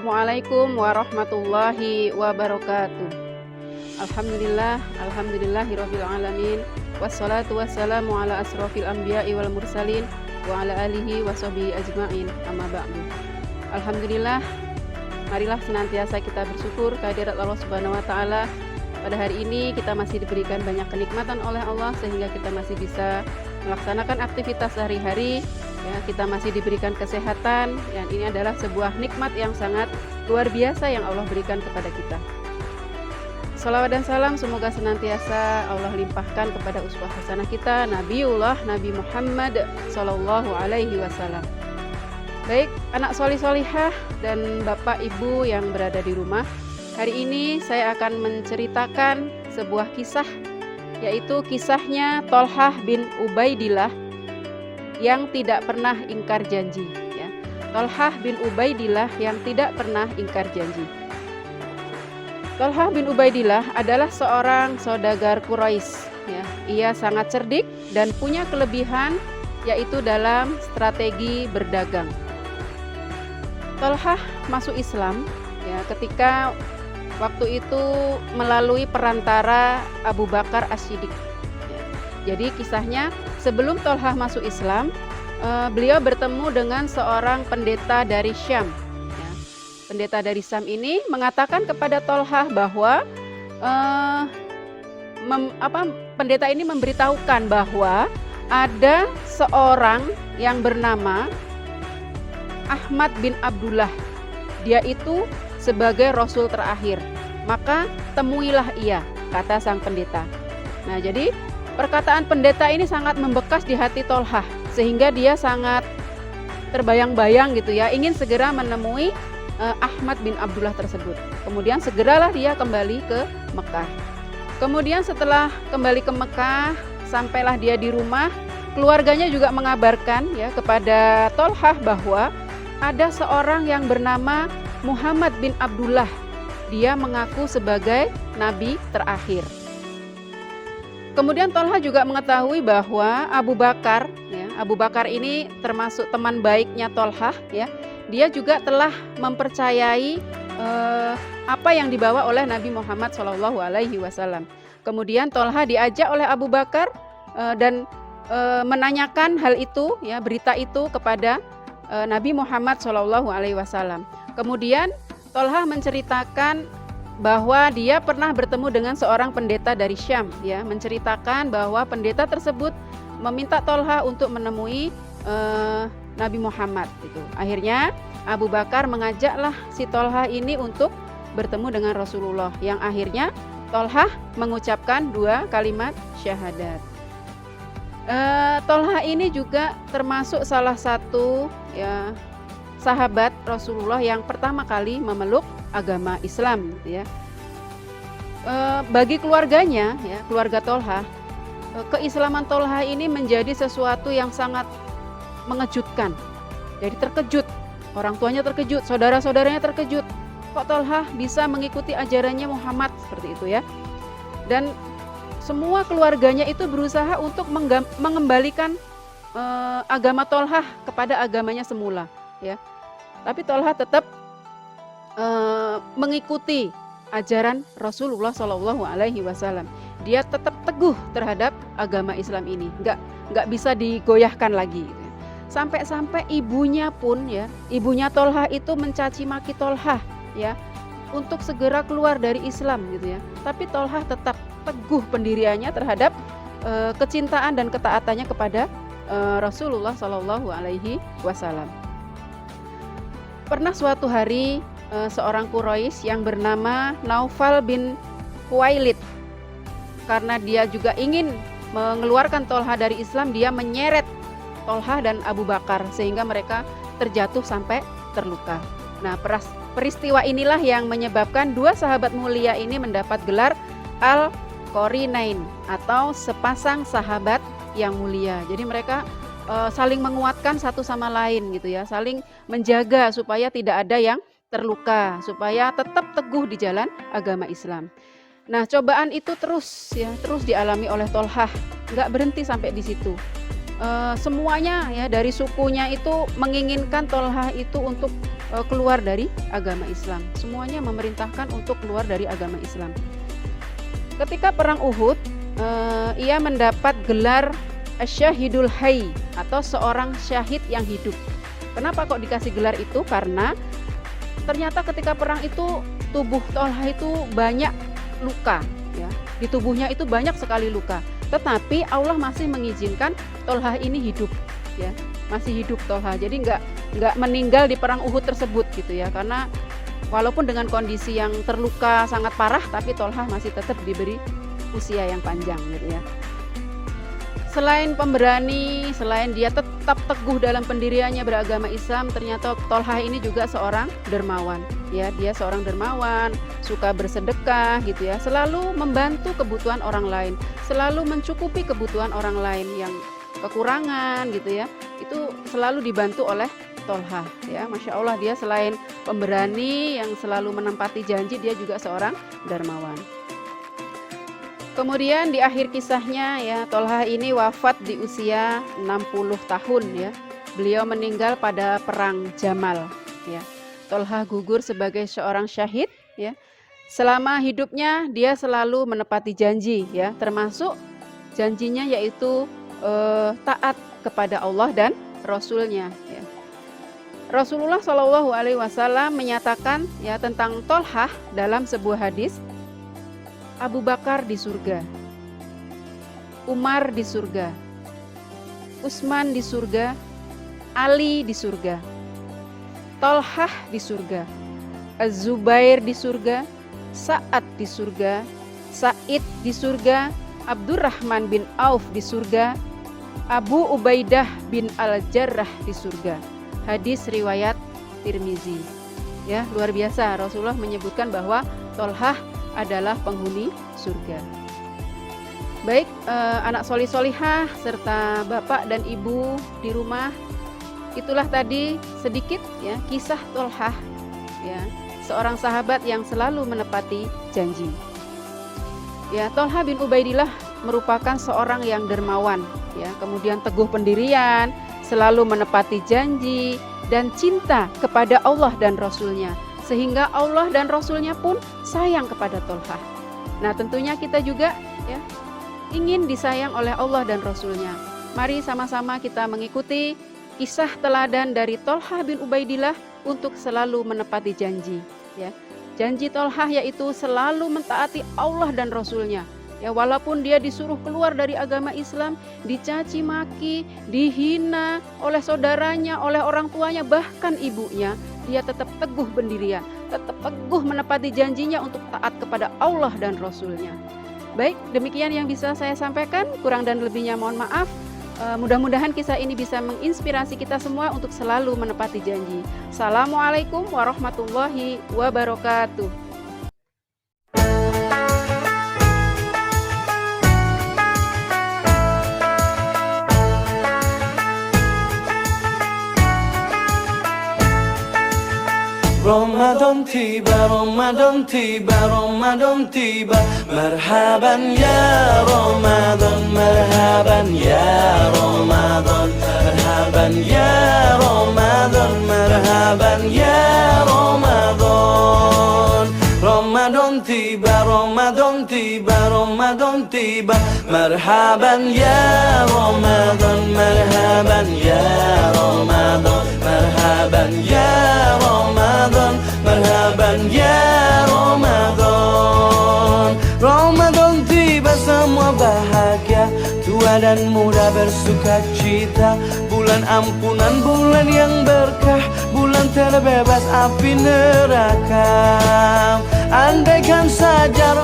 Assalamualaikum warahmatullahi wabarakatuh. Alhamdulillahirabbil alamin. Wassalatu wassalamu ala asrofil anbiya'i wal mursalin wa ala alihi wa sahbihi ajma'in. Amma ba'du. Alhamdulillah, marilah senantiasa kita bersyukur kehadirat Allah Subhanahu wa taala. Pada hari ini kita masih diberikan banyak kenikmatan oleh Allah sehingga kita masih bisa melaksanakan aktivitas sehari-hari. Ya, kita masih diberikan kesehatan, dan ini adalah sebuah nikmat yang sangat luar biasa yang Allah berikan kepada kita. Salawat dan salam semoga senantiasa Allah limpahkan kepada uswah hasanah kita, Nabi Muhammad Sallallahu Alaihi Wasallam. Baik, anak solih-solihah dan bapak ibu yang berada di rumah, hari ini saya akan menceritakan sebuah kisah, yaitu kisahnya Thalhah bin Ubaidillah yang tidak pernah ingkar janji. Ya. Thalhah bin Ubaidillah yang tidak pernah ingkar janji. Thalhah bin Ubaidillah adalah seorang saudagar Quraisy. Ya. Ia sangat cerdik dan punya kelebihan, yaitu dalam strategi berdagang. Thalhah masuk Islam ya, ketika waktu itu melalui perantara Abu Bakar As-Siddiq. Jadi kisahnya, sebelum Thalhah masuk Islam, beliau bertemu dengan seorang pendeta dari Syam. Ya. Pendeta dari Syam ini mengatakan kepada Thalhah bahwa pendeta ini memberitahukan bahwa ada seorang yang bernama Ahmad bin Abdullah. Dia itu sebagai Rasul terakhir. Maka temuilah ia, kata sang pendeta. Nah, jadi perkataan pendeta ini sangat membekas di hati Thalhah, sehingga dia sangat terbayang-bayang gitu ya, ingin segera menemui Ahmad bin Abdullah tersebut. Kemudian segeralah dia kembali ke Mekah. Kemudian setelah kembali ke Mekah, sampailah dia di rumah, keluarganya juga mengabarkan ya kepada Thalhah bahwa ada seorang yang bernama Muhammad bin Abdullah. Dia mengaku sebagai nabi terakhir. Kemudian Thalhah juga mengetahui bahwa Abu Bakar, ya, Abu Bakar ini termasuk teman baiknya Thalhah, ya. Dia juga telah mempercayai apa yang dibawa oleh Nabi Muhammad SAW. Kemudian Thalhah diajak oleh Abu Bakar dan menanyakan hal itu, ya, berita itu kepada Nabi Muhammad SAW. Kemudian Thalhah menceritakan bahwa dia pernah bertemu dengan seorang pendeta dari Syam, ya, menceritakan bahwa pendeta tersebut meminta Thalhah untuk menemui Nabi Muhammad gitu. Akhirnya Abu Bakar mengajaklah si Thalhah ini untuk bertemu dengan Rasulullah, yang akhirnya Thalhah mengucapkan 2 kalimat syahadat. Thalhah ini juga termasuk salah satu ya sahabat Rasulullah yang pertama kali memeluk agama Islam, ya. Bagi keluarganya, ya, keluarga Thalhah, keislaman Thalhah ini menjadi sesuatu yang sangat mengejutkan. Jadi terkejut, orang tuanya terkejut, saudara-saudaranya terkejut. Kok Thalhah bisa mengikuti ajarannya Muhammad seperti itu, ya? Dan semua keluarganya itu berusaha untuk mengembalikan agama Thalhah kepada agamanya semula, ya. Tapi Thalhah tetap mengikuti ajaran Rasulullah SAW. Dia tetap teguh terhadap agama Islam ini, nggak bisa digoyahkan lagi. Sampai-sampai ibunya pun, ya, ibunya Thalhah itu mencaci maki Thalhah, ya, untuk segera keluar dari Islam gitu ya. Tapi Thalhah tetap teguh pendiriannya terhadap kecintaan dan ketaatannya kepada Rasulullah SAW. Pernah suatu hari seorang Quraisy yang bernama Naufal bin Khuwailid, karena dia juga ingin mengeluarkan Thalhah dari Islam, dia menyeret Thalhah dan Abu Bakar sehingga mereka terjatuh sampai terluka. Nah, peristiwa inilah yang menyebabkan 2 sahabat mulia ini mendapat gelar Al-Qarinain atau sepasang sahabat yang mulia. Jadi mereka saling menguatkan satu sama lain gitu ya, saling menjaga supaya tidak ada yang terluka, supaya tetap teguh di jalan agama Islam. Nah, cobaan itu terus dialami oleh Thalhah, nggak berhenti sampai di situ. Semuanya ya dari sukunya itu menginginkan Thalhah itu untuk keluar dari agama Islam. Semuanya memerintahkan untuk keluar dari agama Islam. Ketika perang Uhud, ia mendapat gelar Asyahidul Hayy atau seorang syahid yang hidup. Kenapa kok dikasih gelar itu? Karena ternyata ketika perang itu tubuh Tolha itu banyak luka, ya. Di tubuhnya itu banyak sekali luka. Tetapi Allah masih mengizinkan Tolha ini hidup, ya. Masih hidup Tolha. Jadi nggak meninggal di perang Uhud tersebut gitu ya. Karena walaupun dengan kondisi yang terluka sangat parah, tapi Tolha masih tetap diberi usia yang panjang gitu ya. Selain pemberani, selain dia tetap teguh dalam pendiriannya beragama Islam, ternyata Tolha ini juga seorang dermawan. Ya, dia seorang dermawan, suka bersedekah gitu ya, selalu membantu kebutuhan orang lain, selalu mencukupi kebutuhan orang lain yang kekurangan gitu ya. Itu selalu dibantu oleh Tolha ya. Masya Allah, dia selain pemberani yang selalu menempati janji, dia juga seorang dermawan. Kemudian di akhir kisahnya ya, Tolha ini wafat di usia 60 tahun ya. Beliau meninggal pada perang Jamal ya. Tolha gugur sebagai seorang syahid ya. Selama hidupnya dia selalu menepati janji ya, termasuk janjinya yaitu taat kepada Allah dan Rasulnya ya. Rasulullah Shallallahu Alaihi Wasallam menyatakan ya tentang Tolha dalam sebuah hadis, Abu Bakar di surga, Umar di surga, Utsman di surga, Ali di surga, Tolhah di surga, Az-Zubair di surga, Sa'ad di surga, Sa'id di surga, Abdurrahman bin Auf di surga, Abu Ubaidah bin Al-Jarrah di surga. Hadis riwayat Tirmizi. Ya, luar biasa, Rasulullah menyebutkan bahwa Tolhah adalah penghuni surga. Baik, anak solih-solihah serta bapak dan ibu di rumah, itulah tadi sedikit ya kisah Tolhah ya, seorang sahabat yang selalu menepati janji. Ya, Tolha bin Ubaidillah merupakan seorang yang dermawan ya, kemudian teguh pendirian, selalu menepati janji dan cinta kepada Allah dan Rasulnya, sehingga Allah dan Rasulnya pun sayang kepada Tolha. Nah, tentunya kita juga ya ingin disayang oleh Allah dan Rasulnya. Mari sama-sama kita mengikuti kisah teladan dari Tolha bin Ubaidillah untuk selalu menepati janji ya. Janji Tolha yaitu selalu mentaati Allah dan Rasulnya ya, walaupun dia disuruh keluar dari agama Islam, dicaci maki, dihina oleh saudaranya, oleh orang tuanya, bahkan ibunya, dia tetap teguh pendirian, tetap teguh menepati janjinya untuk taat kepada Allah dan Rasulnya. Baik, demikian yang bisa saya sampaikan, kurang dan lebihnya mohon maaf. Mudah-mudahan kisah ini bisa menginspirasi kita semua untuk selalu menepati janji. Assalamualaikum warahmatullahi wabarakatuh. Ramadan tiba, Ramadan tiba, Ramadan tiba. Marhaban ya Ramadan, marhaban ya Ramadan, marhaban ya Ramadan, marhaban ya Ramadan. Ramadan tiba, Ramadan tiba, Ramadan tiba. Marhaban ya Ramadan, marhaban ya Ramadan, marhaban ya Ramadan, marhaban ya Ramadan. Ramadan tiba, semua bahagia, tua dan muda bersuka cita. Bulan ampunan, bulan yang berkah, bulan terbebas api neraka. Andaikan saja